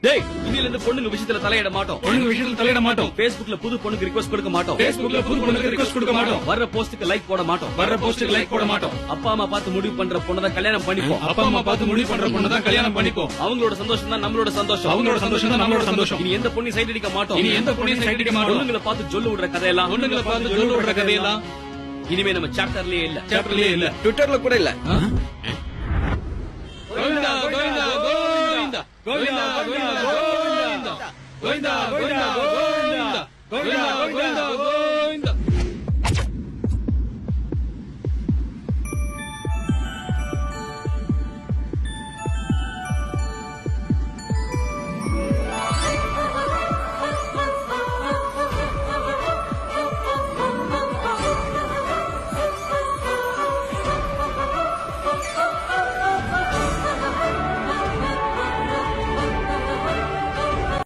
டேய், இன்னில இருந்து பொண்ணுங்க விஷயத்துல தலையிட மாட்டோம். Facebookல புது பொண்ணுக்கு ரிக்வெஸ்ட் கொடுக்க மாட்டோம். வர்ற போஸ்டுக்கு லைக் போட மாட்டோம். அப்பா அம்மா பார்த்து முடிவு பண்ற பொண்ணை தான் கல்யாணம் பண்ணிப்போம். அவங்களோட சந்தோஷம் தான் நம்மளோட சந்தோஷம். இனி எந்த பொண்ணையும் சைட் அடிக்க மாட்டோம். பொண்ணுங்களை பார்த்து சொல்லு விடுற கதையெல்லாம் இனிமே நம்ம சாப்டர்லயே இல்ல. ட்விட்டர்ல கூட இல்ல. கோவிந்தா